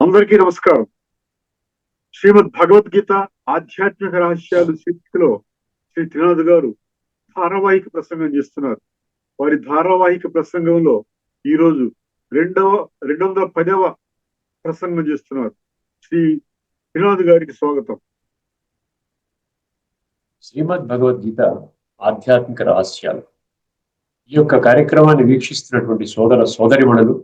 అందరికీ నమస్కారం. శ్రీమద్ భగవద్గీత ఆధ్యాత్మిక రహస్యాలు శీర్షికలో శ్రీ త్రినాథ్ గారు ధారావాహిక ప్రసంగం చేస్తున్నారు. వారి ధారావాహిక ప్రసంగంలో ఈ రోజు 210వ ప్రసంగం చేస్తున్నారు. శ్రీ త్రినాథ్ గారికి స్వాగతం. శ్రీమద్ భగవద్గీత ఆధ్యాత్మిక రహస్యాలు ఈ యొక్క కార్యక్రమాన్ని వీక్షిస్తున్నటువంటి సోదరిమణులు,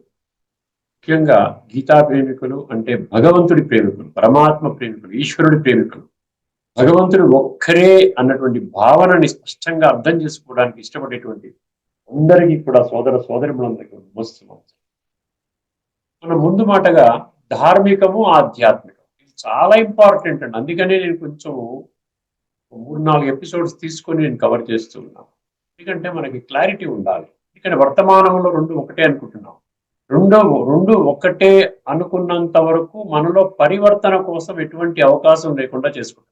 ముఖ్యంగా గీతా ప్రేమికులు, అంటే భగవంతుడి ప్రేమికులు, పరమాత్మ ప్రేమికులు, ఈశ్వరుడి ప్రేమికులు, భగవంతుడు ఒక్కరే అన్నటువంటి భావనని స్పష్టంగా అర్థం చేసుకోవడానికి ఇష్టపడేటువంటి అందరికీ కూడా సోదరిమణులందరికీ నమస్కారం. మన ముందు మాటగా ధార్మికము, ఆధ్యాత్మికం, ఇది చాలా ఇంపార్టెంట్ అండి. అందుకనే నేను కొంచెం 3-4 ఎపిసోడ్స్ తీసుకొని నేను కవర్ చేస్తూ ఉన్నాను. ఎందుకంటే మనకి క్లారిటీ ఉండాలి. ఎందుకంటే వర్తమానంలో రెండు ఒకటే అనుకుంటున్నాం. రెండు ఒకటే అనుకున్నంత వరకు మనలో పరివర్తన కోసం ఎటువంటి అవకాశం లేకుండా చేసుకుంటాం.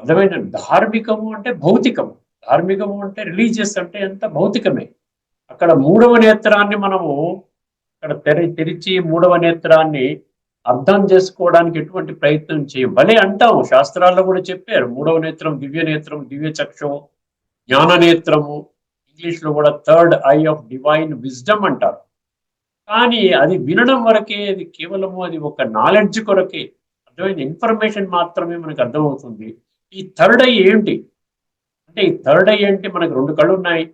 అర్థమైందండి. ధార్మికము అంటే భౌతికము, ధార్మికము అంటే రిలీజియస్ అంటే ఎంత భౌతికమే. అక్కడ మూడవ నేత్రాన్ని మనము అక్కడ తెరిచి మూడవ నేత్రాన్ని అర్థం చేసుకోవడానికి ఎటువంటి ప్రయత్నం చేయం. భలే అంటాము, శాస్త్రాల్లో కూడా చెప్పారు. మూడవ నేత్రం దివ్య నేత్రం, దివ్య చక్షము, జ్ఞాన నేత్రము, ఇంగ్లీష్ లో కూడా third I of divine wisdom అంటారు. కానీ అది వినడం వరకే, అది కేవలము అది ఒక నాలెడ్జ్ కొరకే, అర్థమైన ఇన్ఫర్మేషన్ మాత్రమే మనకు అర్థమవుతుంది. ఈ థర్డ్ ఐ ఏంటి అంటే, ఈ థర్డ్ ఐ అంటే మనకు 2 కళ్ళు ఉన్నాయి,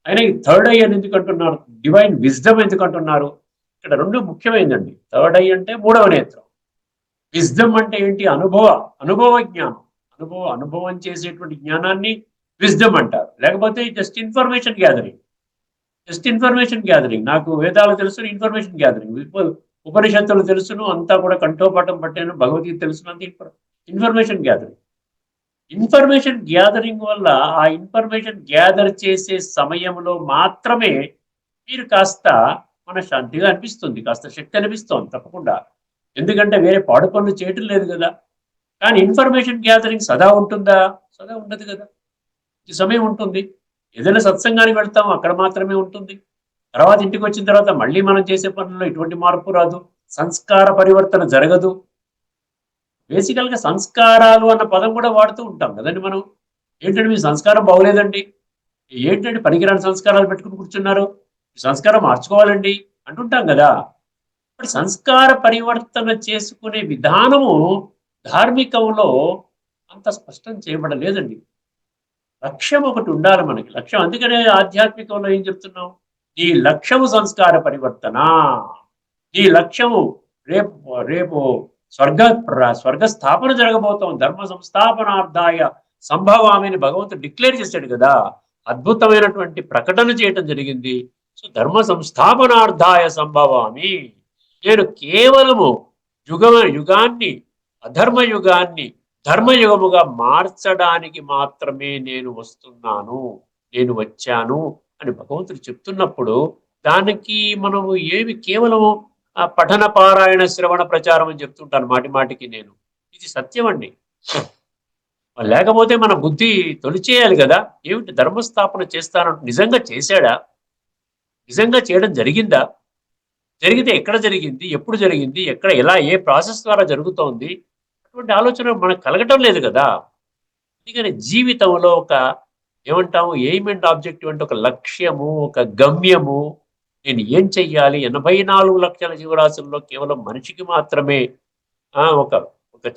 అయినా ఈ థర్డ్ ఐ అని ఎందుకు అంటున్నారు, డివైన్ విజ్డమ్ ఎందుకు అంటున్నారు? ఇక్కడ 2 ముఖ్యమైనదండి. థర్డ్ ఐ అంటే మూడవ నేత్రం, విజ్డమ్ అంటే ఏంటి, అనుభవ జ్ఞానం, అనుభవం చేసేటువంటి జ్ఞానాన్ని విజ్డమ్ అంటారు. లేకపోతే జస్ట్ ఇన్ఫర్మేషన్ గ్యాదరింగ్. నాకు వేదాలు తెలుసు, ఇన్ఫర్మేషన్ గ్యాదరింగ్, ఉపనిషత్తులు తెలుసును, అంతా కూడా కంఠోపాఠం పట్టాను, భగవద్గీత తెలుసును, అంత ఇన్ఫర్మేషన్ గ్యాదరింగ్ వల్ల ఆ ఇన్ఫర్మేషన్ గ్యాదర్ చేసే సమయంలో మాత్రమే మీరు కాస్త మన శాంతిగా అనిపిస్తుంది, కాస్త శక్తి అనిపిస్తుంది తప్పకుండా. ఎందుకంటే వేరే పాడు పనులు చేయటం లేదు కదా. కానీ ఇన్ఫర్మేషన్ గ్యాదరింగ్ సదా ఉంటుందా? సదా ఉండదు కదా. ఈ సమయం ఉంటుంది. ఏదైనా సత్సంగానికి వెళ్తాం, అక్కడ మాత్రమే ఉంటుంది. తర్వాత ఇంటికి వచ్చిన తర్వాత మళ్ళీ మనం చేసే పనుల్లో ఎటువంటి మార్పు రాదు, సంస్కార పరివర్తన జరగదు. బేసికల్గా సంస్కారాలు అన్న పదం కూడా వాడుతూ ఉంటాం కదండి మనం. ఏంటంటే మీ సంస్కారం బాగోలేదండి, ఏంటంటే పనికిరాని సంస్కారాలు పెట్టుకుని కూర్చున్నారు, సంస్కారం మార్చుకోవాలండి అంటుంటాం కదా. ఇప్పుడు సంస్కార పరివర్తన చేసుకునే విధానము ధార్మికంలో అంత స్పష్టం చేయబడలేదండి. లక్ష్యం ఒకటి ఉండాలి మనకి, లక్ష్యం. అందుకనే ఆధ్యాత్మికంలో ఏం చెప్తున్నాం, నీ లక్ష్యము సంస్కార పరివర్తన, నీ లక్ష్యము రేపు స్వర్గ స్థాపన జరగబోతాం, ధర్మ సంస్థాపనార్థాయ సంభవామిని భగవంతుడు డిక్లేర్ చేశాడు కదా. అద్భుతమైనటువంటి ప్రకటన చేయటం జరిగింది. సో ధర్మ సంస్థాపనార్థాయ సంభవామి, నేను కేవలము యుగాన్ని అధర్మ యుగాన్ని ధర్మయుగముగా మార్చడానికి మాత్రమే నేను వచ్చాను అని భగవంతుడు చెప్తున్నప్పుడు, దానికి మనము ఏమి కేవలము పఠన పారాయణ శ్రవణ ప్రచారం అని చెప్తుంటాను మాటి మాటికి నేను. ఇది సత్యం అండి. లేకపోతే మన బుద్ధి తొలిచేయాలి కదా. ఏమిటి ధర్మస్థాపన చేస్తానంటూ నిజంగా చేశాడా? నిజంగా చేయడం జరిగిందా? జరిగితే ఎక్కడ జరిగింది, ఎప్పుడు జరిగింది, ఎక్కడ, ఎలా, ఏ ప్రాసెస్ ద్వారా జరుగుతోంది, అటువంటి ఆలోచన మనకు కలగటం లేదు కదా. అందుకని జీవితంలో ఒక ఏమంటాము, ఎయిమ్ అండ్ ఆబ్జెక్టివ్ అంటే ఒక లక్ష్యము, ఒక గమ్యము, నేను ఏం చెయ్యాలి. 84 లక్షల జీవరాశుల్లో కేవలం మనిషికి మాత్రమే ఒక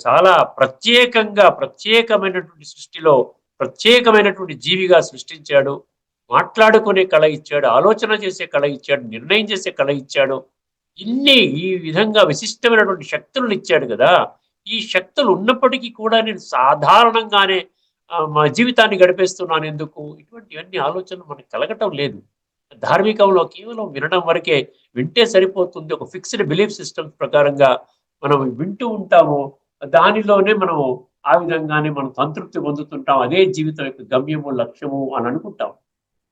చాలా ప్రత్యేకమైనటువంటి సృష్టిలో ప్రత్యేకమైనటువంటి జీవిగా సృష్టించాడు. మాట్లాడుకునే కళ ఇచ్చాడు, ఆలోచన చేసే కళ ఇచ్చాడు, నిర్ణయం చేసే కళ ఇచ్చాడు. ఈ విధంగా విశిష్టమైనటువంటి శక్తులను ఇచ్చాడు కదా. ఈ శక్తులు ఉన్నప్పటికీ కూడా నేను సాధారణంగానే మా జీవితాన్ని గడిపేస్తున్నాను ఎందుకు? ఇటువంటివన్నీ ఆలోచనలు మనకు కలగటం లేదు. ధార్మికంలో కేవలం వినడం వరకే, వింటే సరిపోతుంది. ఒక ఫిక్స్డ్ బిలీఫ్ సిస్టమ్స్ ప్రకారంగా మనం వింటూ ఉంటాము, దానిలోనే మనము ఆ విధంగానే మనం సంతృప్తి పొందుతుంటాం. అదే జీవితం యొక్క గమ్యము, లక్ష్యము అని అనుకుంటాం.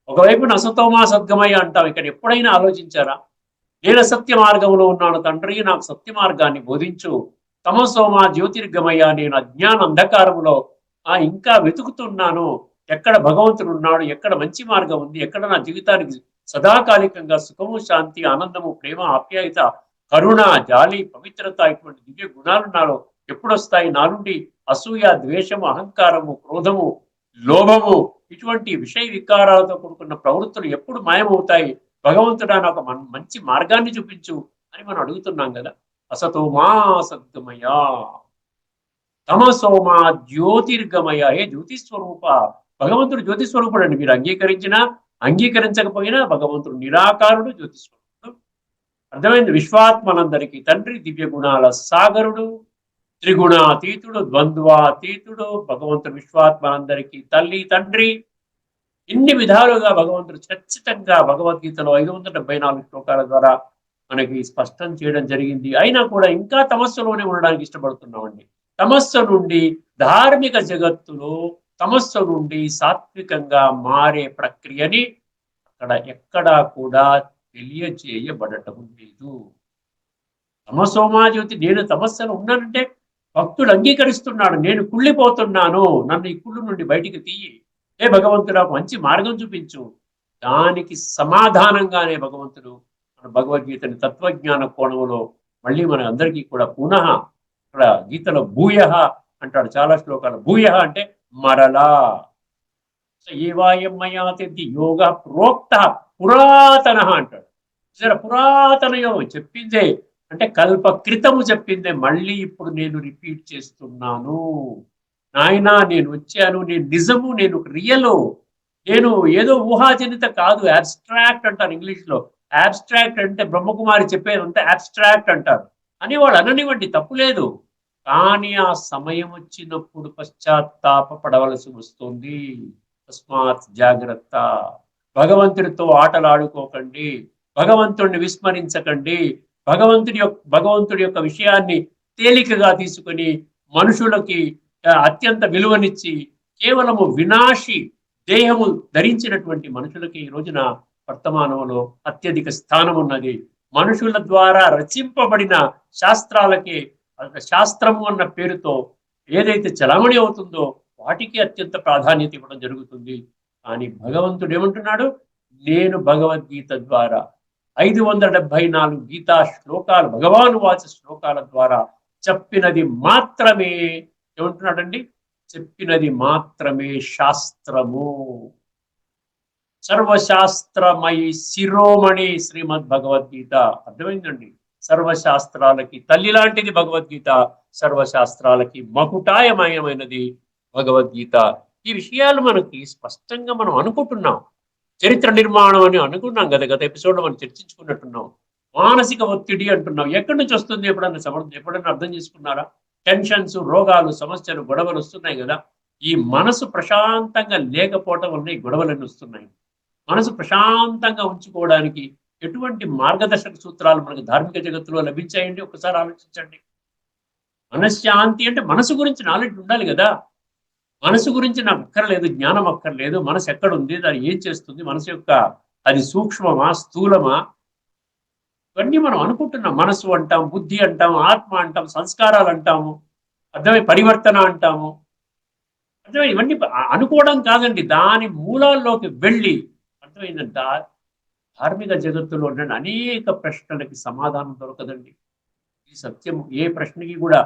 ఒకవైపు అసతోమా సద్గమయ అంటాం. ఇక్కడ ఎప్పుడైనా ఆలోచించారా, నేను సత్య మార్గంలో ఉన్నాను తండ్రి, నాకు సత్య మార్గాన్ని బోధించు. తమసోమా జ్యోతిర్గమయ, నేను అజ్ఞాన అంధకారంలో ఇంకా వెతుకుతున్నాను, ఎక్కడ భగవంతుడు ఉన్నాడు, ఎక్కడ మంచి మార్గం ఉంది, ఎక్కడ నా జీవితానికి సదాకాలికంగా సుఖము, శాంతి, ఆనందము, ప్రేమ, ఆప్యాయత కరుణ, జాలి, పవిత్రత ఇటువంటి దివ్య గుణాలు నాలో ఎప్పుడు వస్తాయి? నా నుండి అసూయ, ద్వేషము, అహంకారము, క్రోధము, లోభము ఇటువంటి విషయ వికారాలతో కూడుకున్న ప్రవృత్తులు ఎప్పుడు మాయమవుతాయి? భగవంతుడా నాకు మంచి మార్గాన్ని చూపించు అని మనం అడుగుతున్నాం కదా. అసతో మా సద్గమయ, తమసో మా జ్యోతిర్గమయ. ఏ జ్యోతి స్వరూప, భగవంతుడు జ్యోతి స్వరూపుడు అండి. మీరు అంగీకరించినా అంగీకరించకపోయినా భగవంతుడు నిరాకారుడు, జ్యోతి స్వరూపుడు. అర్థమైంది? విశ్వాత్మనందరికీ తండ్రి, దివ్య గుణాల సాగరుడు, త్రిగుణాతీతుడు, ద్వంద్వాతీతుడు, భగవంతుడు విశ్వాత్మనందరికీ తల్లి, తండ్రి. ఇన్ని విధాలుగా భగవంతుడు ఖచ్చితంగా భగవద్గీతలో 574 శ్లోకాల ద్వారా మనకి స్పష్టం చేయడం జరిగింది. అయినా కూడా ఇంకా తమస్సులోనే ఉండడానికి ఇష్టపడుతున్నామండి. తమస్సు నుండి ధార్మిక జగత్తులో, తమస్సు నుండి సాత్వికంగా మారే ప్రక్రియని అక్కడ ఎక్కడా కూడా తెలియజేయబడటం లేదు. తమసోమాజ్యోతి, నేను తమస్సులో ఉన్నానంటే భక్తుడు అంగీకరిస్తున్నాడు, నేను కుళ్ళిపోతున్నాను, నన్ను ఈ కుళ్ళు నుండి బయటికి తీయి, ఏ భగవంతుడు మంచి మార్గం చూపించు. దానికి సమాధానంగానే భగవంతుడు మన భగవద్గీతని తత్వజ్ఞాన కోణంలో మళ్ళీ మన అందరికీ కూడా పునః, ఇక్కడ గీతలో భూయః అంటాడు చాలా శ్లోకాలు. భూయః అంటే మరలా. ఏవాయం మయా తెద్ది యోగ ప్రోక్త పురాతన అంటాడు. సరే, పురాతన యోగం చెప్పిందే అంటే కల్ప క్రితము చెప్పిందే మళ్ళీ ఇప్పుడు నేను రిపీట్ చేస్తున్నాను. నాయనా నేను వచ్చాను, నేను నిజము, నేను రియలు, నేను ఏదో ఊహాజనిత కాదు, అబ్స్ట్రాక్ట్ అంటారు ఇంగ్లీష్లో. అబ్స్ట్రాక్ట్ అంటే బ్రహ్మకుమారి చెప్పేది అంతా అబ్స్ట్రాక్ట్ అంటారు అని వాళ్ళు అననివ్వండి, తప్పులేదు. కానీ ఆ సమయం వచ్చినప్పుడు పశ్చాత్తాప పడవలసి వస్తుంది. తస్మాత్ జాగ్రత్త. భగవంతుడితో ఆటలాడుకోకండి, భగవంతుడిని విస్మరించకండి, భగవంతుడి యొక్క విషయాన్ని తేలికగా తీసుకొని మనుషులకి అత్యంత విలువనిచ్చి కేవలము వినాశి దేహము ధరించినటువంటి మనుషులకి ఈ రోజున వర్తమానంలో అత్యధిక స్థానం ఉన్నది. మనుషుల ద్వారా రచింపబడిన శాస్త్రాలకి, శాస్త్రము అన్న పేరుతో ఏదైతే చలామణి అవుతుందో వాటికి అత్యంత ప్రాధాన్యత ఇవ్వడం జరుగుతుంది. కానీ భగవంతుడు ఏమంటున్నాడు? నేను భగవద్గీత ద్వారా 574 గీతా శ్లోకాలు, భగవాను వాచ శ్లోకాల ద్వారా చెప్పినది మాత్రమే ఏమంటున్నాడండి? చెప్పినది మాత్రమే శాస్త్రము. సర్వశాస్త్రమయి శిరోమణి శ్రీమద్ భగవద్గీత. అర్థమైందండి? సర్వశాస్త్రాలకి తల్లి లాంటిది భగవద్గీత, సర్వశాస్త్రాలకి మకుటాయమయమైనది భగవద్గీత. ఈ విషయాలు మనకి స్పష్టంగా మనం అనుకుంటున్నాం. చరిత్ర నిర్మాణం అని అనుకున్నాం కదా, గత ఎపిసోడ్లో మనం చర్చించుకున్నట్టున్నాం. మానసిక ఒత్తిడి అంటున్నాం. ఎక్కడి నుంచి వస్తుంది? ఎప్పుడన్నా అర్థం చేసుకున్నారా? టెన్షన్స్, రోగాలు, సమస్యలు, గొడవలు వస్తున్నాయి కదా. ఈ మనసు ప్రశాంతంగా లేకపోవటం వల్ల ఈ గొడవలన్నీ వస్తున్నాయి. మనసు ప్రశాంతంగా ఉంచుకోవడానికి ఎటువంటి మార్గదర్శక సూత్రాలు మనకు ధార్మిక జగత్తులో లభించాయండి? ఒకసారి ఆలోచించండి. మనశ్శాంతి అంటే మనసు గురించి నాలెడ్జ్ ఉండాలి కదా. మనసు గురించి నాకు అక్కర్లేదు, జ్ఞానం అక్కర్లేదు. మనసు ఎక్కడుంది, దాన్ని ఏం చేస్తుంది, మనసు యొక్క అది సూక్ష్మమా స్థూలమా, ఇవన్నీ మనం అనుకుంటున్నాం. మనసు అంటాం, బుద్ధి అంటాం, ఆత్మ అంటాం, సంస్కారాలు అంటాము, అర్థమై పరివర్తన అంటాము. అర్థమై ఇవన్నీ అనుకోవడం కాదండి, దాని మూలాల్లోకి వెళ్ళి అర్థమైందంట. ధార్మిక జగత్తులో ఉన్న అనేక ప్రశ్నలకి సమాధానం దొరకదండి. ఈ సత్యం ఏ ప్రశ్నకి కూడా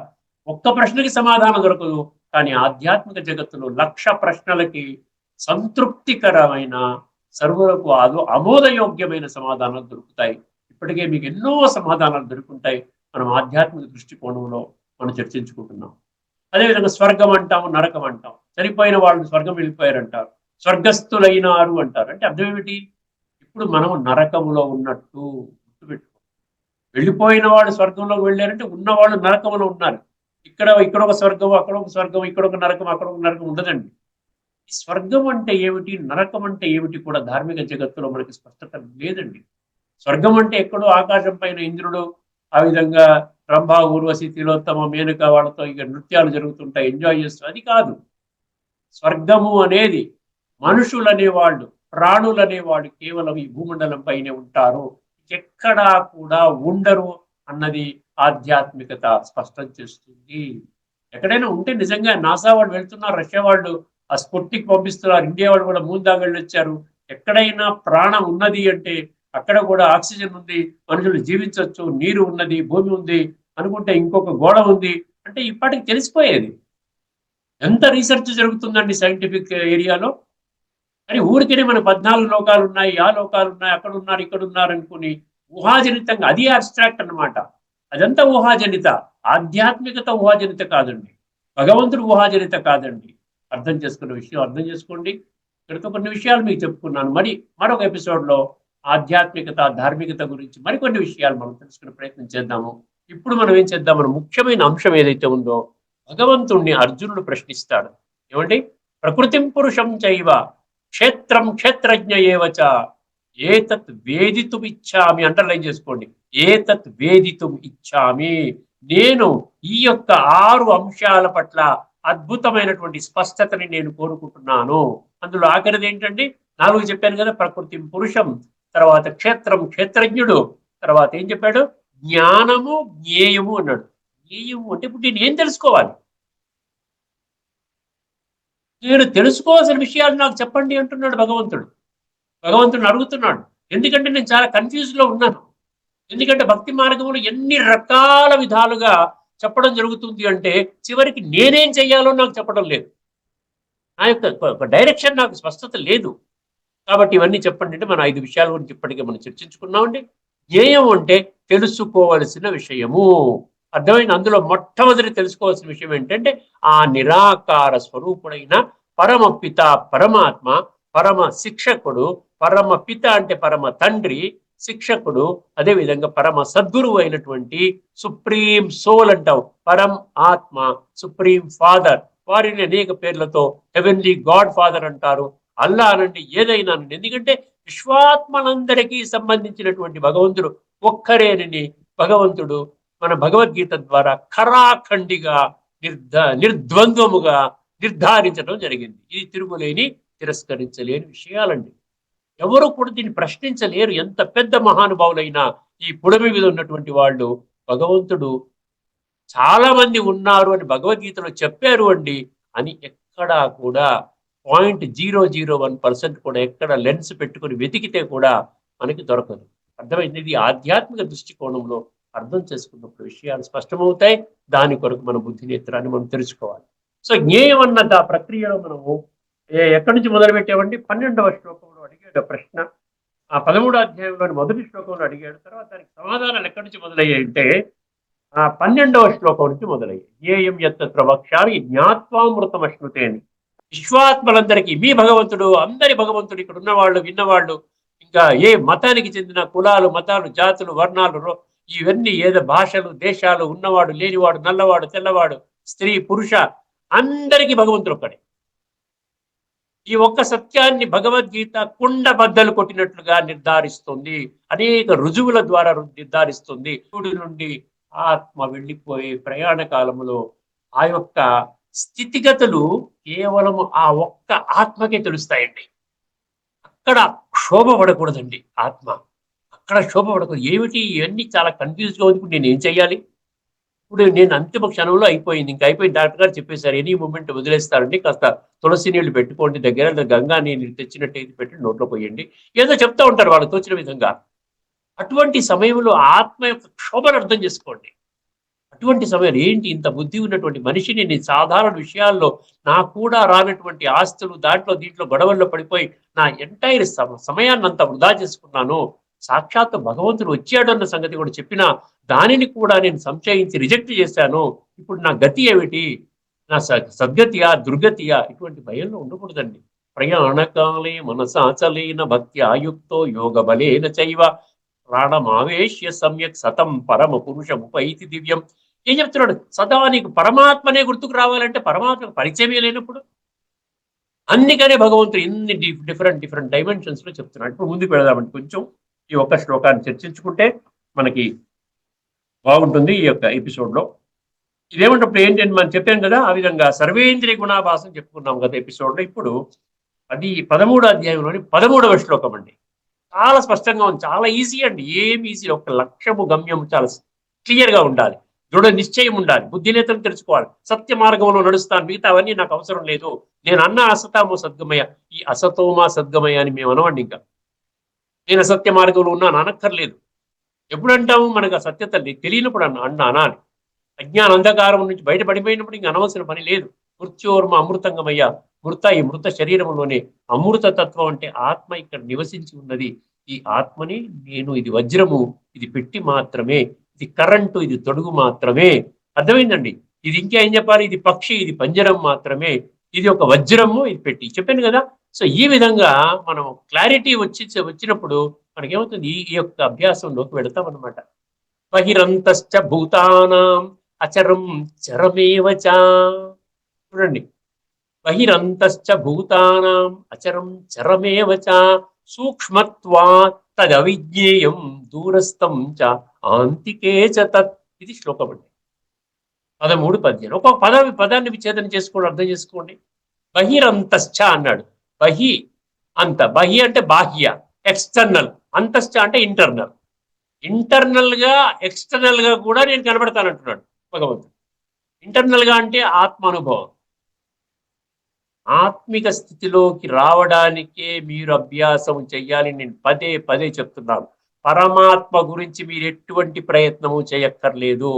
ఒక్క ప్రశ్నకి సమాధానం దొరకదు. కానీ ఆధ్యాత్మిక జగత్తులో 1,00,000 ప్రశ్నలకి సంతృప్తికరమైన, సర్వులకు ఆమోదయోగ్యమైన సమాధానాలు దొరుకుతాయి. ఇప్పటికే మీకు ఎన్నో సమాధానాలు దొరుకుంటాయి. మనం ఆధ్యాత్మిక దృష్టికోణంలో మనం చర్చించుకుంటున్నాం. అదేవిధంగా స్వర్గం అంటాము, నరకం అంటాం. చనిపోయిన వాళ్ళు స్వర్గం వెళ్ళిపోయారంటారు, స్వర్గస్థులైనారు అంటారు. అంటే అర్థం ఏమిటి? ఇప్పుడు మనం నరకములో ఉన్నట్టు గుర్తుపెట్టుకో. వెళ్ళిపోయిన వాడు స్వర్గంలోకి వెళ్ళారంటే ఉన్నవాళ్ళు నరకంలో ఉన్నారు. ఇక్కడ ఒక స్వర్గం, అక్కడ ఒక స్వర్గం, ఇక్కడ ఒక నరకం, అక్కడ ఒక నరకం ఉండదండి. ఈ స్వర్గం అంటే ఏమిటి, నరకం అంటే ఏమిటి కూడా ధార్మిక జగత్తులో మనకి స్పష్టత లేదండి. స్వర్గం అంటే ఎక్కడో ఆకాశం పైన ఇంద్రుడు, ఆ విధంగా రంభ, ఊర్వశి, తిలోత్తమ, మేనక వాళ్ళతో ఇక నృత్యాలు జరుగుతుంటాయి, ఎంజాయ్ చేస్తూ, అది కాదు. స్వర్గము అనేది మనుషులు అనేవాళ్ళు, ప్రాణులు అనేవాళ్ళు కేవలం ఈ భూమండలం పైనే ఉంటారు, ఎక్కడా కూడా ఉండరు అన్నది ఆధ్యాత్మికత స్పష్టం చేస్తుంది. ఎక్కడైనా ఉంటే నిజంగా నాసా వాళ్ళు వెళ్తున్నారు, రష్యా వాళ్ళు ఆ స్పుట్నిక్ పంపిస్తున్నారు, ఇండియా వాళ్ళు కూడా మూన్ దాకా వెళ్ళొచ్చారు. ఎక్కడైనా ప్రాణం ఉన్నది అంటే అక్కడ కూడా ఆక్సిజన్ ఉంది, మనుషులు జీవించవచ్చు, నీరు ఉన్నది, భూమి ఉంది అనుకుంటే ఇంకొక గోడ ఉంది అంటే ఇప్పటికి తెలిసిపోయేది. ఎంత రీసెర్చ్ జరుగుతుందండి సైంటిఫిక్ ఏరియాలో. అని ఊరికనే మన 14 లోకాలు ఉన్నాయి, ఆ లోకాలు ఉన్నాయి, అక్కడ ఉన్నారు, ఇక్కడ ఉన్నారు అనుకుని ఊహాజనితంగా, అది అబ్స్ట్రాక్ట్ అన్నమాట. అదంతా ఊహాజనిత. ఆధ్యాత్మికత ఊహాజనిత కాదండి. భగవంతుడు ఊహాజనిత కాదండి. అర్థం చేసుకున్న విషయం అర్థం చేసుకోండి. ఇక్కడితో కొన్ని విషయాలు మీకు చెప్పుకున్నాను. మరి మరొక ఎపిసోడ్లో ఆధ్యాత్మికత, ధార్మికత గురించి మరికొన్ని విషయాలు మనం తెలుసుకునే ప్రయత్నం చేద్దాము. ఇప్పుడు మనం ఏం చేద్దాం, మన ముఖ్యమైన అంశం ఏదైతే ఉందో, భగవంతుణ్ణి అర్జునుడు ప్రశ్నిస్తాడు. ఏమండి? ప్రకృతిం పురుషం చైవ క్షేత్రం క్షేత్రజ్ఞ ఏవచ ఏతత్ వేదితుం ఇచ్చామి. అండర్లైన్ చేసుకోండి. ఏతత్ వేదితుం ఇచ్చామి. నేను ఈ యొక్క 6 అంశాల పట్ల అద్భుతమైనటువంటి స్పష్టతని నేను కోరుకుంటున్నాను. అందులో ఆఖరిది ఏంటండి? 4 చెప్పాను కదా. ప్రకృతి పురుషం, తర్వాత క్షేత్రం క్షేత్రజ్ఞుడు, తర్వాత ఏం చెప్పాడు? జ్ఞానము జ్ఞేయము అన్నాడు. జ్ఞేయము అంటే ఇప్పుడు నేను ఏం తెలుసుకోవాలి? నేను తెలుసుకోవాల్సిన విషయాలు నాకు చెప్పండి అంటున్నాడు భగవంతుడు. భగవంతుడిని అడుగుతున్నాడు. ఎందుకంటే నేను చాలా కన్ఫ్యూజ్ లో ఉన్నాను. ఎందుకంటే భక్తి మార్గంలో ఎన్ని రకాల విధాలుగా చెప్పడం జరుగుతుంది అంటే చివరికి నేనేం చెయ్యాలో నాకు చెప్పడం లేదు. నా యొక్క డైరెక్షన్ నాకు స్పష్టత లేదు. కాబట్టి ఇవన్నీ చెప్పండి అంటే మనం 5 విషయాల గురించి ఇప్పటికే మనం చర్చించుకున్నామండి. జ్ఞేయం అంటే తెలుసుకోవలసిన విషయము. అర్థమైంది? అందులో మొట్టమొదటి తెలుసుకోవాల్సిన విషయం ఏంటంటే ఆ నిరాకార స్వరూపుడైన పరమ పిత పరమాత్మ, పరమ శిక్షకుడు, పరమ పిత అంటే పరమ తండ్రి, శిక్షకుడు, అదేవిధంగా పరమ సద్గురువు అయినటువంటి సుప్రీం సోల్ అంటావు, పరం ఆత్మ, సుప్రీం ఫాదర్. వారిని అనేక పేర్లతో హెవెన్లీ గాడ్ ఫాదర్ అంటారు, అల్లా అనండి, ఏదైనా అనండి. ఎందుకంటే విశ్వాత్మలందరికీ సంబంధించినటువంటి భగవంతుడు ఒక్కరేనని భగవంతుడు మన భగవద్గీత ద్వారా ఖరాఖండిగా నిర్ద్వంద్వముగా నిర్ధారించడం జరిగింది. ఇది తిరుగులేని, తిరస్కరించలేని విషయాలండి. ఎవరు కూడా దీన్ని ప్రశ్నించలేరు. ఎంత పెద్ద మహానుభావులైనా ఈ పుడమి మీద ఉన్నటువంటి వాళ్ళు భగవంతుడు చాలా మంది ఉన్నారు అని భగవద్గీతలో చెప్పారు అండి అని ఎక్కడా కూడా 0.001% కూడా ఎక్కడ లెన్స్ పెట్టుకుని వెతికితే కూడా మనకి దొరకదు. అర్థమైంది? ఇది ఆధ్యాత్మిక దృష్టికోణంలో అర్థం చేసుకున్నప్పుడు విషయాలు స్పష్టమవుతాయి. దాని కొరకు మన బుద్ధి నేత్రాన్ని మనం తెలుసుకోవాలి. సో జ్ఞేయం అన్న ప్రక్రియలో మనము ఎక్కడి నుంచి మొదలు పెట్టామండి? 12వ శ్లోకంలో అడిగాడు ప్రశ్న. ఆ 13వ అధ్యాయంలోని మొదటి శ్లోకంలో అడిగాడు. తర్వాత దానికి సమాధానాలు ఎక్కడి నుంచి మొదలయ్యాయంటే ఆ 12వ శ్లోకం నుంచి మొదలయ్యాయి. జ్ఞేయం యత్ర వక్ష్యామి జ్ఞాత్వామృతం అశ్నుతే అని. విశ్వాత్మలందరికీ మీ భగవంతుడు, అందరి భగవంతుడు, ఇక్కడ ఉన్నవాళ్ళు, విన్నవాళ్ళు, ఇంకా ఏ మతానికి చెందిన కులాలు, మతాలు, జాతులు, వర్ణాలు, ఇవన్నీ ఏదో భాషలు, దేశాలు, ఉన్నవాడు, లేనివాడు, నల్లవాడు, తెల్లవాడు, స్త్రీ, పురుష, అందరికీ భగవంతుడు ఒక్కడే. ఈ ఒక్క సత్యాన్ని భగవద్గీత కుండ బద్దలు కొట్టినట్లుగా నిర్ధారిస్తుంది. అనేక రుజువుల ద్వారా నిర్ధారిస్తుంది. శివుడి నుండి ఆత్మ వెళ్ళిపోయే ప్రయాణ కాలంలో ఆ యొక్క స్థితిగతులు కేవలం ఆ ఒక్క ఆత్మకే తెలుస్తాయండి. అక్కడ శోభ పడకూడదండి ఆత్మ. అక్కడ శోభ పడకూడదు. ఏమిటి ఇవన్నీ చాలా కన్ఫ్యూజ్గా ఉంది. నేను ఏం చెయ్యాలి? ఇప్పుడు నేను అంతిమ క్షణంలో అయిపోయింది, ఇంకా అయిపోయింది. డాక్టర్ గారు చెప్పేశారు ఎనీ మూమెంట్ వదిలేస్తారండి, కాస్త తులసి నీళ్లు పెట్టుకోండి, దగ్గర గంగా నీళ్ళు తెచ్చినట్టు ఇది పెట్టి నోట్లో పోయండి, ఏదో చెప్తా ఉంటారు వాళ్ళకి తోచిన విధంగా. అటువంటి సమయంలో ఆత్మ యొక్క క్షోభను అర్థం చేసుకోండి. అటువంటి సమయంలో ఏంటి, ఇంత బుద్ధి ఉన్నటువంటి మనిషిని నేను సాధారణ విషయాల్లో నాకు కూడా రానటువంటి ఆస్తులు, దాంట్లో దీంట్లో గొడవల్లో పడిపోయి నా ఎంటైర్ సమయాన్ని అంతా వృధా చేసుకున్నాను. సాక్షాత్ భగవంతుడు వచ్చాడు అన్న సంగతి కూడా చెప్పినా దానిని కూడా నేను సంశయించి రిజెక్ట్ చేశాను. ఇప్పుడు నా గతి ఏమిటి? నా సద్గతియా, దుర్గతియా? ఇటువంటి భయంలో ఉండకూడదండి. ప్రయాణకాలే మనసాచలేన భక్తి ఆయుక్తో యోగ బలేన చైవ ప్రాణమావేశ్య సమ్యక్ సతం పరమ పురుషముపైతి దివ్యం. ఏం చెప్తున్నాడు? సదా నీకు పరమాత్మనే గుర్తుకు రావాలంటే పరమాత్మకు పరిచయమే లేనప్పుడు. అందుకనే భగవంతుడు ఇన్ని డిఫరెంట్ డైమెన్షన్స్ లో చెప్తున్నాడు. ఇప్పుడు ముందుకు వెళదామంటే కొంచెం ఈ ఒక్క శ్లోకాన్ని చర్చించుకుంటే మనకి బాగుంటుంది ఈ యొక్క ఎపిసోడ్లో. ఇదేమంటప్పుడు ఏంటంటే మనం చెప్పాం కదా, ఆ విధంగా సర్వేంద్రియ గుణాభాసం చెప్పుకున్నాం కదా ఎపిసోడ్లో. ఇప్పుడు అది 13వ అధ్యాయంలోని 13వ శ్లోకం అండి. చాలా స్పష్టంగా ఉంది, చాలా ఈజీ అండి. ఏమి ఈజీ, ఒక లక్ష్యము, గమ్యము చాలా క్లియర్గా ఉండాలి, దృఢ నిశ్చయం ఉండాలి, బుద్ధినేతం తెలుసుకోవాలి. సత్య మార్గంలో నడుస్తాను, మిగతా అవన్నీ నాకు అవసరం లేదు. నేను అన్న అసతామో సద్గమయ, ఈ అసతోమా సద్గమయ అని మేము అనవండి. ఇంకా నేను అసత్య మార్గంలో ఉన్నాను అనక్కర్లేదు. ఎప్పుడు అంటాము? మనకు ఆ సత్యత తెలియనప్పుడు అనాలి. అజ్ఞాన అంధకారం నుంచి బయటపడిపోయినప్పుడు ఇంక అనవలసిన పని లేదు. మృత్యోర్మ అమృతంగమయ్య. ఈ మృత శరీరంలోనే అమృత తత్వం అంటే ఆత్మ ఇక్కడ నివసించి ఉన్నది. ఈ ఆత్మని నేను, ఇది వజ్రము, ఇది పెట్టి మాత్రమే, ఇది కరెంటు, ఇది తొడుగు మాత్రమే. అర్థమైందండి? ఇది ఇంకా ఏం చెప్పాలి? ఇది పక్షి, ఇది పంజరం మాత్రమే, ఇది ఒక వజ్రము, ఇది పెట్టి చెప్పాను కదా. సో ఈ విధంగా మనం క్లారిటీ వచ్చినప్పుడు మనకేమవుతుంది? ఈ యొక్క అభ్యాసంలోకి వెళతాం అనమాట. బహిరంతశ్చ భూతానాం అచరం చరమేవ చ. చూడండి, బహిరంతశ్చ భూతానాం అచరం చరమేవ చ సూక్ష్మత్వా తదవిజ్ఞేయం దూరస్థం చ ఆంతికే చ తత్. ఇది శ్లోకం అండి. 13 పద్యాలు. ఒక్కొక్క పదాన్ని విచ్ఛేదన చేసుకోండి, అర్థం చేసుకోండి. బహిరంతశ్చ అన్నాడు. బహి అంత. బహి అంటే బాహ్య, ఎక్స్టర్నల్. అంతశ్చ అంటే ఇంటర్నల్. ఇంటర్నల్ గా ఎక్స్టర్నల్ గా కూడా నేను కనబడతానంటున్నాడు భగవంతుడు. ఇంటర్నల్ గా అంటే ఆత్మానుభవం. ఆత్మిక స్థితిలోకి రావడానికే మీరు అభ్యాసం చెయ్యాలి. నేను పదే పదే చెప్తున్నాను. పరమాత్మ గురించి మీరు ఎటువంటి ప్రయత్నము చేయక్కర్లేదు.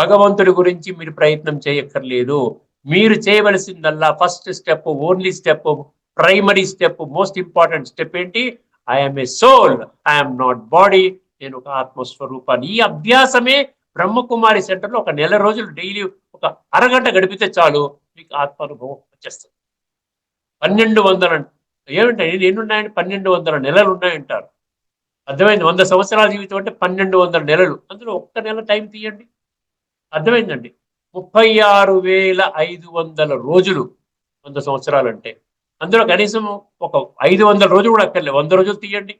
భగవంతుడి గురించి మీరు ప్రయత్నం చేయక్కర్లేదు. మీరు చేయవలసిందల్లా first step, only step, primary step, most important step ఏంటి? I'm a soul, I'm not body. నేను ఒక ఆత్మస్వరూపాన్ని. ఈ అభ్యాసమే బ్రహ్మకుమారి సెంటర్లో ఒక నెల రోజులు డైలీ ఒక అరగంట గడిపితే చాలు, మీకు ఆత్మానుభవం వచ్చేస్తుంది. 1200 ఏమిటండి ఎన్నున్నాయండి? 1200 నెలలు ఉన్నాయంటారు. అర్థమైంది? 100 సంవత్సరాల జీవితం అంటే 1200 నెలలు. అందులో ఒక్క నెల టైం తీయండి. అర్థమైందండి? 36,500 రోజులు 100 సంవత్సరాలు అంటే. అందులో కనీసం ఒక 500 రోజులు కూడా అక్కర్లే, 100 రోజులు తీయండి.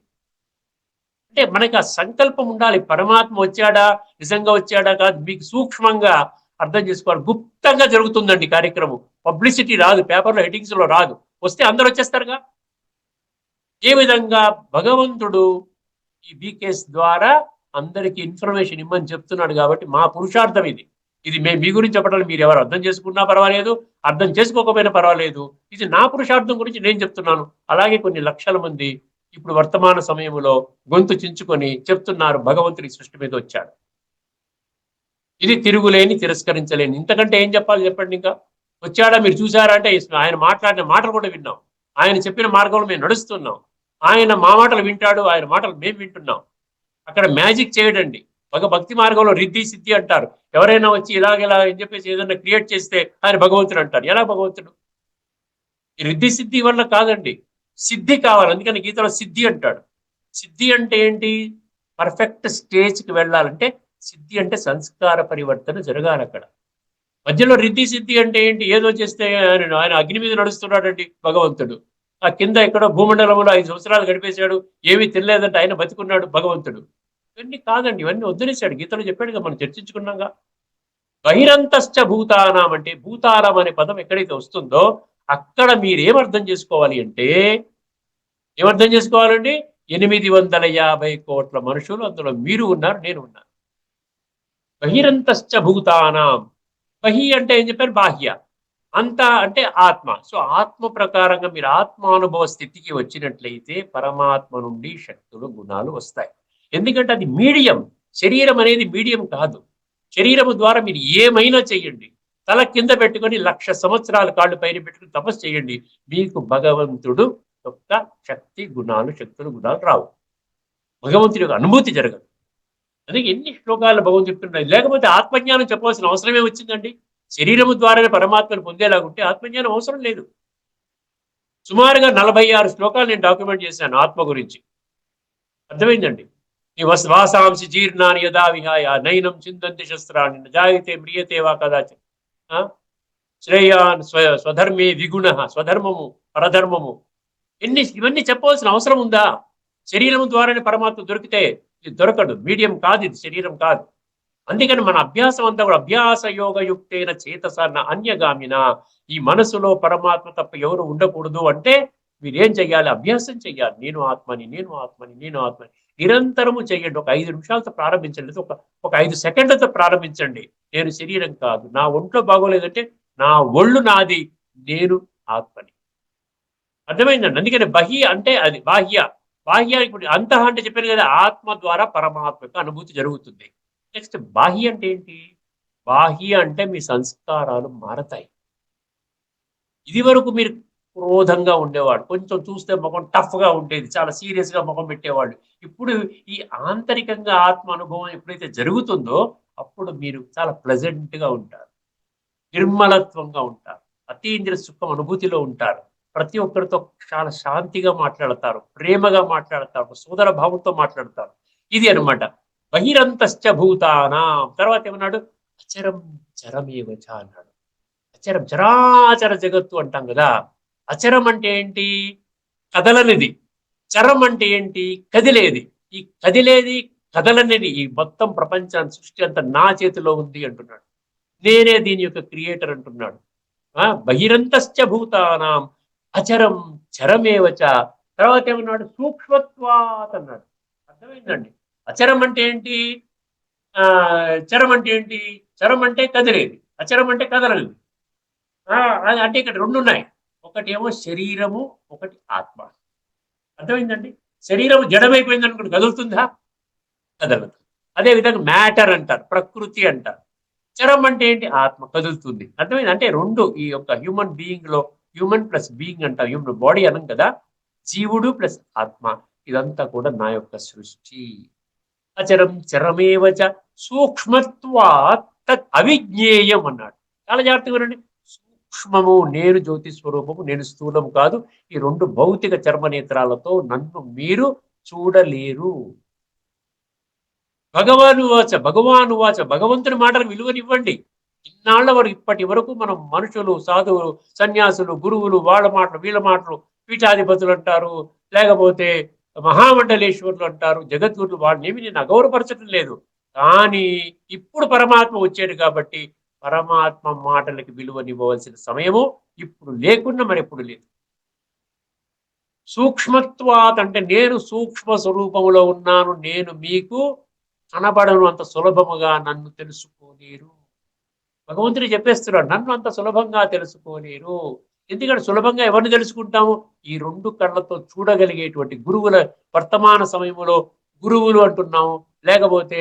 అంటే మనకి ఆ సంకల్పం ఉండాలి. పరమాత్మ వచ్చాడా, నిజంగా వచ్చాడా కాదు, మీకు సూక్ష్మంగా అర్థం చేసుకోవాలి. గుప్తంగా జరుగుతుందండి కార్యక్రమం. పబ్లిసిటీ రాదు, పేపర్లో హెడ్డింగ్స్ లో రాదు. వస్తే అందరు వచ్చేస్తారుగా. ఏ విధంగా భగవంతుడు ఈ బీకేస్ ద్వారా అందరికి ఇన్ఫర్మేషన్ ఇమ్మని చెప్తున్నాడు. కాబట్టి మా పురుషార్థం ఇది. ఇది మేము మీ గురించి చెప్పడం, మీరు ఎవరు అర్థం చేసుకున్నా పర్వాలేదు, అర్థం చేసుకోకపోయినా పర్వాలేదు. ఇది నా పురుషార్థం గురించి నేను చెప్తున్నాను. అలాగే కొన్ని లక్షల మంది ఇప్పుడు వర్తమాన సమయంలో గొంతు చించుకొని చెప్తున్నారు భగవంతుడి సృష్టి మీద వచ్చాడు. ఇది తిరుగులేని, తిరస్కరించలేని. ఇంతకంటే ఏం చెప్పాలి చెప్పండి? ఇంకా వచ్చాడా, మీరు చూసారా అంటే ఆయన మాట్లాడిన మాటలు కూడా విన్నాం. ఆయన చెప్పిన మార్గంలో మేము నడుస్తున్నాం. ఆయన మా మాటలు వింటాడు, ఆయన మాటలు మేము వింటున్నాం. అక్కడ మ్యాజిక్ చేయడండి. భక్తి మార్గంలో రిద్ధి సిద్ధి అంటారు. ఎవరైనా వచ్చి ఇలాగెలా అని చెప్పేసి ఏదైనా క్రియేట్ చేస్తే ఆయన భగవంతుడు అంటారు. ఎలా భగవంతుడు? ఈ రిద్ధి సిద్ధి వల్ల కాదండి, సిద్ధి కావాలి. అందుకని గీతలో సిద్ధి అంటాడు. సిద్ధి అంటే ఏంటి? పర్ఫెక్ట్ స్టేజ్కి వెళ్ళాలంటే సిద్ధి అంటే సంస్కార పరివర్తన జరగాలి అక్కడ. మధ్యలో రిద్ధి సిద్ధి అంటే ఏంటి? ఏదో చేస్తే ఆయన అగ్ని మీద నడుస్తున్నాడండి భగవంతుడు. ఆ కింద ఎక్కడో భూమండలంలో 5 సంవత్సరాలు గడిపేశాడు, ఏమీ తినలేదంటే ఆయన బతికున్నాడు భగవంతుడు. ఇవన్నీ కాదండి, ఇవన్నీ వదిలేశాడు. గీతలో చెప్పాడుగా, మనం చర్చించుకున్నాగా. బహిరంతశ్చ భూతానాం అంటే భూతానం అనే పదం ఎక్కడైతే వస్తుందో అక్కడ మీరు ఏమర్థం చేసుకోవాలి అంటే, ఏమర్థం చేసుకోవాలండి? 850 కోట్ల మనుషులు, అందులో మీరు ఉన్నారు, నేను ఉన్నాను. బహిరంతశ్చ భూతానాం. బహి అంటే ఏం చెప్పారు? బాహ్య. అంత అంటే ఆత్మ. సో ఆత్మ ప్రకారంగా మీరు ఆత్మానుభవ స్థితికి వచ్చినట్లయితే పరమాత్మ నుండి శక్తులు, గుణాలు వస్తాయి. ఎందుకంటే అది మీడియం. శరీరం అనేది మీడియం కాదు. శరీరము ద్వారా మీరు ఏమైనా చెయ్యండి. తల కింద పెట్టుకొని 1,00,000 సంవత్సరాలు కాళ్ళు పైన పెట్టుకుని తపస్సు చేయండి, మీకు భగవంతుడు యొక్క శక్తి, గుణాలు, శక్తులు, గుణాలు రావు. భగవంతుడి యొక్క అనుభూతి జరగదు. అందుకే ఎన్ని శ్లోకాలు భగవంతుడు చెప్తున్నాయి. లేకపోతే ఆత్మజ్ఞానం చెప్పవలసిన అవసరమే వచ్చిందండి. శరీరము ద్వారానే పరమాత్మను పొందేలాగుంటే ఆత్మజ్ఞానం అవసరం లేదు. సుమారుగా 46 శ్లోకాలు నేను డాక్యుమెంట్ చేశాను ఆత్మ గురించి. అర్థమైందండి? ఈ వాసాంసి జీర్ణాన్ని యథా విహాయ నైనం చిందంతి శస్త్రాన్ని జాయితే మ్రియతే వా కదాచి శ్రేయాన్ స్వధర్మే విగుణ. స్వధర్మము, పరధర్మము, ఇవన్నీ చెప్పవలసిన అవసరం ఉందా? శరీరం ద్వారానే పరమాత్మ దొరికితే ఇది దొరకడు. మీడియం కాదు, ఇది శరీరం కాదు. అందుకని మన అభ్యాసం అంతా కూడా అభ్యాస యోగయుక్తైన చేతసన్న అన్యగామిన. ఈ మనసులో పరమాత్మ తప్ప ఎవరు ఉండకూడదు అంటే మీరేం చెయ్యాలి? అభ్యాసం చెయ్యాలి. నేను ఆత్మని, నేను ఆత్మని, నేను ఆత్మని నిరంతరము చెయ్యండి. ఒక 5 నిమిషాలతో ప్రారంభించండి, ఒక 5 సెకండ్లతో ప్రారంభించండి. నేను శరీరం కాదు, నా ఒంట్లో బాగోలేదంటే నా ఒళ్ళు నాది, నేను ఆత్మని. అర్థమైందండి? అందుకని బహి అంటే అది బాహ్య, బాహ్య ఇప్పుడు అంతః అంటే చెప్పాను కదా, ఆత్మ ద్వారా పరమాత్మకు అనుభూతి జరుగుతుంది. నెక్స్ట్ బాహ్య అంటే ఏంటి? బాహ్య అంటే మీ సంస్కారాలు మారతాయి. ఇది వరకు మీరు క్రోధంగా ఉండేవాడు, కొంచెం చూస్తే ముఖం టఫ్ గా ఉండేది, చాలా సీరియస్ గా ముఖం పెట్టేవాళ్ళు. ఇప్పుడు ఈ ఆంతరికంగా ఆత్మ అనుభవం ఎప్పుడైతే జరుగుతుందో అప్పుడు మీరు చాలా ప్లెజెంట్ గా ఉంటారు, నిర్మలత్వంగా ఉంటారు, అతీంద్రియ సుఖం అనుభూతిలో ఉంటారు. ప్రతి ఒక్కరితో చాలా శాంతిగా మాట్లాడతారు, ప్రేమగా మాట్లాడతారు, ఒక సోదర భావంతో మాట్లాడతారు. ఇది అన్నమాట. బహిరంతశ్చ భూతానాం. తర్వాత ఏమన్నాడు? అచరం చరమేవచ అన్నాడు. అచరం చరాచర జగత్తు అంటాం కదా. అచరం అంటే ఏంటి? కదలనిది. చరం అంటే ఏంటి? కదిలేది. ఈ కదిలేది, కదలనిది, ఈ మొత్తం ప్రపంచాన్ని, సృష్టి అంతా నా చేతిలో ఉంది అంటున్నాడు. నేనే దీని యొక్క క్రియేటర్ అంటున్నాడు. బహిరంతశ్చ భూతానాం అచరం చరమేవచ. తర్వాత ఏమన్నాడు? సూక్ష్మత్వాత్ అన్నాడు. అర్థమైందండి? అచరం అంటే ఏంటి? ఆ చరం అంటే ఏంటి? చరం అంటే కదిలేది, అచరం అంటే కదలనిది. అంటే ఇక్కడ రెండు ఉన్నాయి. ఒకటి ఏమో శరీరము, ఒకటి ఆత్మ. అర్థమైందండి? శరీరం జడమైపోయింది అనుకోండి, కదులుతుందా? కదలదు. అదే విధంగా మ్యాటర్ అంటారు, ప్రకృతి అంటారు. చరం అంటే ఏంటి? ఆత్మ కదులుతుంది. అర్థమైంది? అంటే రెండు ఈ యొక్క హ్యూమన్ బీయింగ్ లో, హ్యూమన్ ప్లస్ బీయింగ్ అంటాం, హ్యూమన్ బాడీ అనం కదా, జీవుడు ప్లస్ ఆత్మ, ఇదంతా కూడా నా యొక్క సృష్టి. అచరం చరమేవచ సూక్ష్మత్వాత్ తత్ అవిజ్ఞేయం అన్నాడు. చాలా జాగ్రత్తగా వినండి. సూక్ష్మము నేను, జ్యోతి స్వరూపము నేను, స్థూలము కాదు. ఈ రెండు భౌతిక చర్మ నేత్రాలతో నన్ను మీరు చూడలేరు. భగవాను వాచ భగవంతుని మాటలకు విలువనివ్వండి. ఇన్నాళ్ల వరకు, ఇప్పటి వరకు మనం మనుషులు, సాధువులు, సన్యాసులు, గురువులు, వాళ్ళ మాటలు, వీళ్ళ మాటలు, పీఠాధిపతులు అంటారు, లేకపోతే మహామండలేశ్వరులు అంటారు, జగద్గురులు, వాళ్ళనేమి నేను అగౌరవపరచడం లేదు. కానీ ఇప్పుడు పరమాత్మ వచ్చాడు కాబట్టి పరమాత్మ మాటలకి విలువనివ్వవలసిన సమయము ఇప్పుడు లేకున్నా మరి ఎప్పుడు లేదు. సూక్ష్మత్వాత్ అంటే నేను సూక్ష్మ స్వరూపములో ఉన్నాను, నేను మీకు కనబడను, అంత సులభముగా నన్ను తెలుసుకోలేరు. భగవంతుడు చెప్పేస్తున్నాడు, నన్ను అంత సులభంగా తెలుసుకోలేరు. ఎందుకంటే సులభంగా ఎవరిని తెలుసుకుంటాము? ఈ రెండు కళ్ళతో చూడగలిగేటువంటి గురువుల వర్తమాన సమయంలో గురువులు అంటున్నాము, లేకపోతే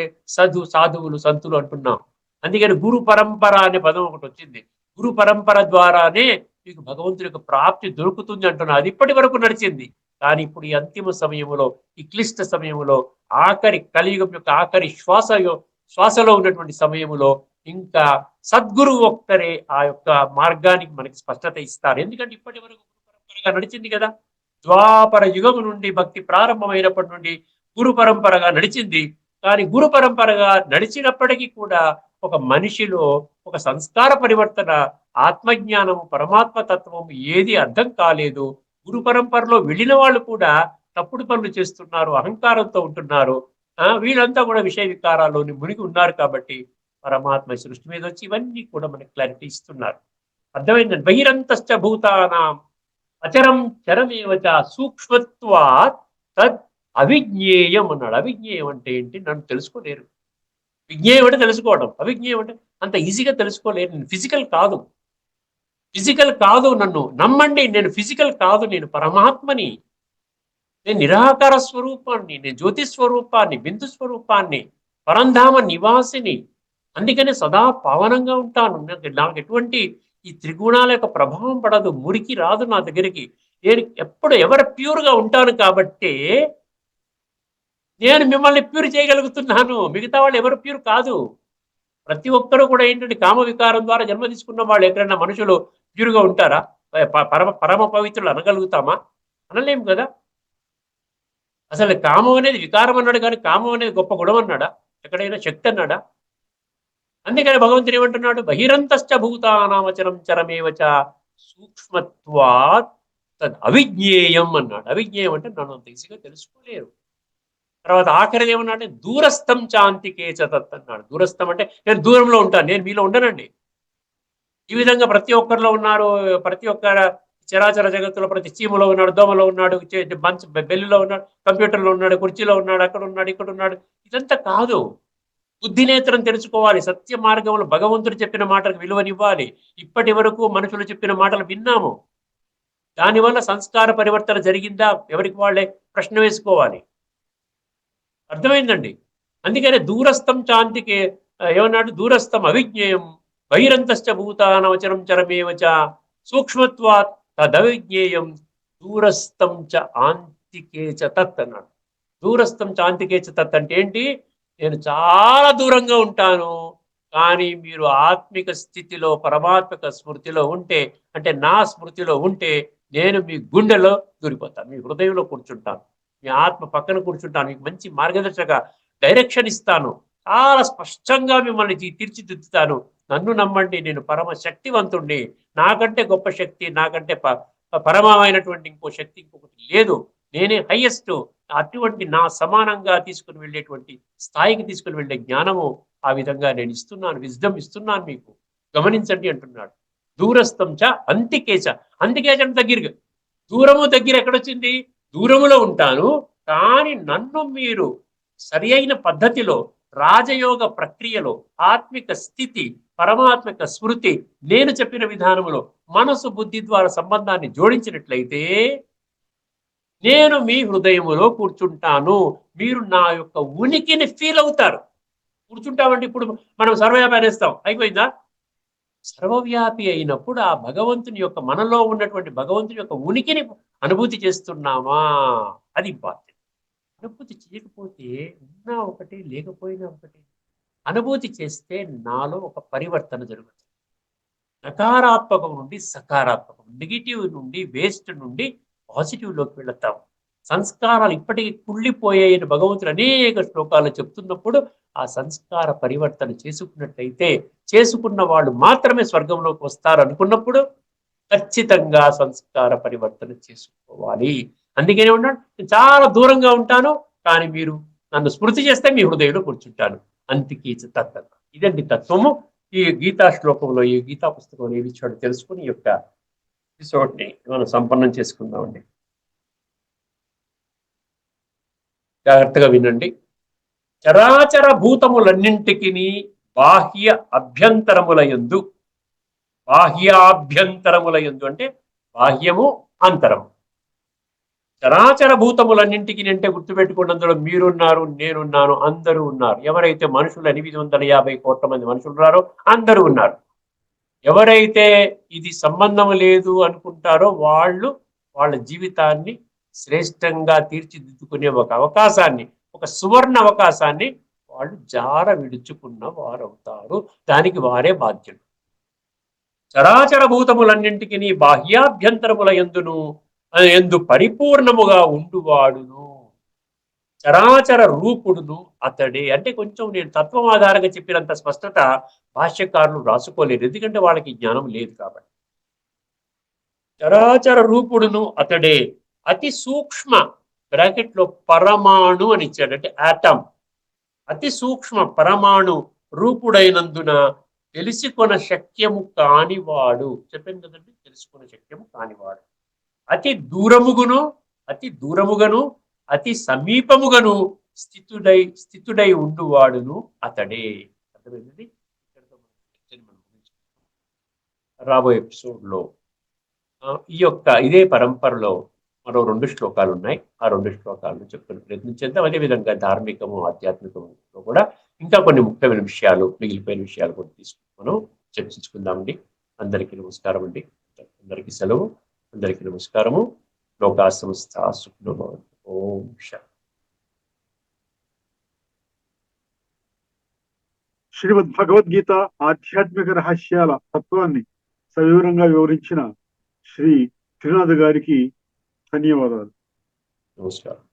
సాధువులు, సంతులు అంటున్నాం. అందుకని గురు పరంపర అనే పదం ఒకటి వచ్చింది. గురు పరంపర ద్వారానే మీకు భగవంతుడి యొక్క ప్రాప్తి దొరుకుతుంది అంటున్నారు. అది ఇప్పటి వరకు నడిచింది. కానీ ఇప్పుడు ఈ అంతిమ సమయంలో, ఈ క్లిష్ట సమయంలో, ఆఖరి కలియుగం యొక్క ఆఖరి శ్వాసలో ఉన్నటువంటి సమయంలో ఇంకా సద్గురువు ఒక్కరే ఆ యొక్క మార్గానికి మనకి స్పష్టత ఇస్తారు. ఎందుకంటే ఇప్పటి వరకు గురు పరంపరగా నడిచింది కదా. ద్వాపర యుగము నుండి భక్తి ప్రారంభమైనప్పటి నుండి గురు పరంపరగా నడిచింది. కానీ గురు పరంపరగా నడిచినప్పటికీ కూడా ఒక మనిషిలో ఒక సంస్కార పరివర్తన, ఆత్మజ్ఞానము, పరమాత్మ తత్వము ఏది అర్థం కాలేదు. గురు పరంపరలో వెళ్ళిన వాళ్ళు కూడా తప్పుడు పనులు చేస్తున్నారు, అహంకారంతో ఉంటున్నారు. వీళ్ళంతా కూడా విషయ వికారాల్లోని మునిగి ఉన్నారు. కాబట్టి పరమాత్మ సృష్టి మీద వచ్చి ఇవన్నీ కూడా మనకి క్లారిటీ ఇస్తున్నారు. అర్థమైందండి? బహిరంతశ్చ భూతానాం అచరం చరమేవచ సూక్ష్మత్వాత్ తద్ అవిజ్ఞేయం అన్నాడు. అవిజ్ఞేయం అంటే ఏంటి? నన్ను తెలుసుకోలేరు. విజ్ఞేయం అంటే తెలుసుకోవడం, అవిజ్ఞేయం అంటే అంత ఈజీగా తెలుసుకోలేరు. నేను ఫిజికల్ కాదు, ఫిజికల్ కాదు, నన్ను నమ్మండి, నేను ఫిజికల్ కాదు, నేను పరమాత్మని, నేను నిరాకార స్వరూపాన్ని, నేను జ్యోతి స్వరూపాన్ని, బిందు స్వరూపాన్ని, పరంధామ నివాసిని. అందుకనే సదా పావనంగా ఉంటాను. నాకు ఎటువంటి ఈ త్రిగుణాల యొక్క ప్రభావం పడదు, మురికి రాదు నా దగ్గరికి. నేను ఎప్పుడు ఎవరు ప్యూర్గా ఉంటాను కాబట్టి నేను మిమ్మల్ని ప్యూర్ చేయగలుగుతున్నాను. మిగతా వాళ్ళు ఎవరు ప్యూర్ కాదు. ప్రతి ఒక్కరూ కూడా ఏంటంటే కామ వికారం ద్వారా జన్మ తీసుకున్న వాళ్ళు ఎక్కడైనా మనుషులు ప్యూర్గా ఉంటారా? పరమ పరమ పవిత్రులు అనగలుగుతామా? అనలేము కదా. అసలు కామం అనేది వికారం అన్నాడు, కానీ కామం అనేది గొప్ప గుణం అన్నాడా? ఎక్కడైనా శక్తి అన్నాడా? అందుకని భగవంతుడు ఏమంటున్నాడు? బహిరంతశ్చ భూతానామచరం చరమేవచ సూక్ష్మత్వాత్ తద్ అవిజ్ఞేయం అన్నాడు. అవిజ్ఞేయం అంటే నన్ను అంత ఈజీగా తెలుసుకోలేరు. తర్వాత ఆఖరిది ఏమన్నాడు? దూరస్థం చాంతికే చతత్ అన్నాడు. దూరస్థం అంటే నేను దూరంలో ఉంటాను, నేను మీలో ఉండనండి. ఈ విధంగా ప్రతి ఒక్కరిలో ఉన్నారు. ప్రతి ఒక్క చరాచర జగత్తులో ప్రతి చీమలో ఉన్నాడు, దోమలో ఉన్నాడు, బెల్లిలో ఉన్నాడు, కంప్యూటర్లో ఉన్నాడు, కుర్చీలో ఉన్నాడు, అక్కడ ఉన్నాడు, ఇక్కడ ఉన్నాడు. ఇదంతా కాదు. బుద్ధినేత్రం తెలుసుకోవాలి. సత్య మార్గంలో భగవంతుడు చెప్పిన మాటలకు విలువనివ్వాలి. ఇప్పటి వరకు మనుషులు చెప్పిన మాటలు విన్నాము, దానివల్ల సంస్కార పరివర్తన జరిగిందా? ఎవరికి వాళ్ళే ప్రశ్న వేసుకోవాలి. అర్థమైందండి. అందుకనే దూరస్థం చాంతికే ఏమన్నాడు? దూరస్థం అవిజ్ఞేయం బహిరంతశ్చ భూతానవచరం చరమేవ చ సూక్ష్మత్వాత్ తదవిజ్ఞేయం దూరస్థం చ ఆంతికే చ తత్ అన్నాడు. దూరస్థం చ ఆంతికే చ తత్ అంటే ఏంటి? నేను చాలా దూరంగా ఉంటాను, కానీ మీరు ఆత్మిక స్థితిలో పరమాత్మక స్మృతిలో ఉంటే, అంటే నా స్మృతిలో ఉంటే నేను మీ గుండెలో దూరిపోతాను, మీ హృదయంలో కూర్చుంటాను, మీ ఆత్మ పక్కన కూర్చుంటాను, మీకు మంచి మార్గదర్శక డైరెక్షన్ ఇస్తాను, చాలా స్పష్టంగా మిమ్మల్ని తీర్చిదిద్దుతాను. నన్ను నమ్మండి, నేను పరమ శక్తివంతుణ్ణి, నాకంటే గొప్ప శక్తి, నాకంటే పరమమైనటువంటి ఇంకో శక్తి ఇంకొకటి లేదు, నేనే హైయెస్ట్. అటువంటి నా సమానంగా తీసుకుని వెళ్ళేటువంటి స్థాయికి తీసుకుని వెళ్ళే జ్ఞానము ఆ విధంగా నేను ఇస్తున్నాను, విజ్డమ్ ఇస్తున్నాను మీకు, గమనించండి అంటున్నాడు. దూరస్థం చ అంతికేచ. అంతికేచ అంటే దగ్గరగా, దూరము దగ్గర ఎక్కడొచ్చింది? దూరములో ఉంటాను, కానీ నన్ను మీరు సరి అయిన పద్ధతిలో రాజయోగ ప్రక్రియలో ఆత్మిక స్థితి పరమాత్మిక స్మృతి నేను చెప్పిన విధానంలో మనసు బుద్ధి ద్వారా సంబంధాన్ని జోడించినట్లయితే నేను మీ హృదయములో కూర్చుంటాను, మీరు నా యొక్క ఉనికిని ఫీల్ అవుతారు. కూర్చుంటామంటే ఇప్పుడు మనం సర్వవ్యాపి అనేస్తాం, అయిపోయిందా? సర్వవ్యాపి అయినప్పుడు ఆ భగవంతుని యొక్క మనలో ఉన్నటువంటి భగవంతుని యొక్క ఉనికిని అనుభూతి చేస్తున్నామా? అది ఇంపార్టెంట్. అనుభూతి చేయకపోతే ఉన్నా ఒకటి, లేకపోయినా ఒకటి. అనుభూతి చేస్తే నాలో ఒక పరివర్తన జరుగుతుంది. నకారాత్మకం నుండి సకారాత్మకం, నెగిటివ్ నుండి వేస్ట్ నుండి పాజిటివ్లోకి వెళతాం. సంస్కారాలు ఇప్పటికీ కుళ్ళిపోయాయని భగవంతుడు అనేక శ్లోకాలు చెప్తున్నప్పుడు ఆ సంస్కార పరివర్తన చేసుకున్నట్లయితే, చేసుకున్న వాళ్ళు మాత్రమే స్వర్గంలోకి వస్తారు అనుకున్నప్పుడు ఖచ్చితంగా సంస్కార పరివర్తన చేసుకోవాలి. అందుకనే ఉన్నాడు, నేను చాలా దూరంగా ఉంటాను, కానీ మీరు నన్ను స్మృతి చేస్తే మీ హృదయంలో కూర్చుంటాను. అంతికి తత్వ. ఇదండి తత్వము. ఈ గీతా శ్లోకంలో, ఈ గీతా పుస్తకంలో ఏమి ఇచ్చాడో తెలుసుకుని ఈ యొక్క ఎపిసోడ్ని మనం సంపన్నం చేసుకుందామండి. జాగ్రత్తగా వినండి. చరాచర భూతములన్నింటికి బాహ్య అభ్యంతరముల యందు, బాహ్యాభ్యంతరముల యందు అంటే బాహ్యము అంతరము. చరాచర భూతములన్నింటికి అంటే గుర్తుపెట్టుకోండి, అందులో మీరున్నారు, నేనున్నాను, అందరూ ఉన్నారు. ఎవరైతే మనుషులు 850 కోట్ల మంది మనుషులు ఉన్నారో అందరూ ఉన్నారు. ఎవరైతే ఇది సంబంధం లేదు అనుకుంటారో వాళ్ళు వాళ్ళ జీవితాన్ని శ్రేష్టంగా తీర్చిదిద్దుకునే ఒక అవకాశాన్ని, ఒక సువర్ణ అవకాశాన్ని వాళ్ళు జార విడుచుకున్న వారు అవుతారు. దానికి వారే బాధ్యులు. చరాచర భూతములన్నింటికి బాహ్యాభ్యంతరముల ఎందు పరిపూర్ణముగా ఉండువాడును చరాచర రూపుడును అతడే. అంటే కొంచెం నేను తత్వం ఆధారంగా చెప్పినంత స్పష్టత భాష్యకారులు రాసుకోలేరు, ఎందుకంటే వాళ్ళకి జ్ఞానం లేదు కాబట్టి. చరాచర రూపుడును అతడే, అతి సూక్ష్మ బ్రాకెట్లో పరమాణు అని ఇచ్చాడు, అంటే ఆటం. అతి సూక్ష్మ పరమాణు రూపుడైనందున తెలుసుకొన శక్యము కానివాడు. చెప్పాను కదండి, తెలుసుకొన శక్యము కానివాడు. అతి దూరముగును, అతి దూరముగను, అతి సమీపముగను స్థితుడై ఉండువాడును అతడే. అర్థమైంది. రాబోయే ఎపిసోడ్లో ఈ యొక్క ఇదే పరంపరలో మరో 2 శ్లోకాలు ఉన్నాయి. ఆ 2 శ్లోకాలను చెప్పుకునే ప్రయత్నం చేద్దాం. అదేవిధంగా ధార్మికము ఆధ్యాత్మికములో కూడా ఇంకా కొన్ని ముఖ్యమైన విషయాలు, మిగిలిపోయిన విషయాలు కూడా తీసుకుని మనం చర్చించుకుందామండి. అందరికీ నమస్కారం అండి. అందరికీ సెలవు. అందరికీ నమస్కారము. లోకా సమస్తా సుఖినో భవంతు. ఓం శాంతి. శ్రీమద్ భగవద్గీత ఆధ్యాత్మిక రహస్యాల తత్వాన్ని సవివరంగా వివరించిన శ్రీ త్రినాథ్ గారికి ధన్యవాదాలు. నమస్కారం.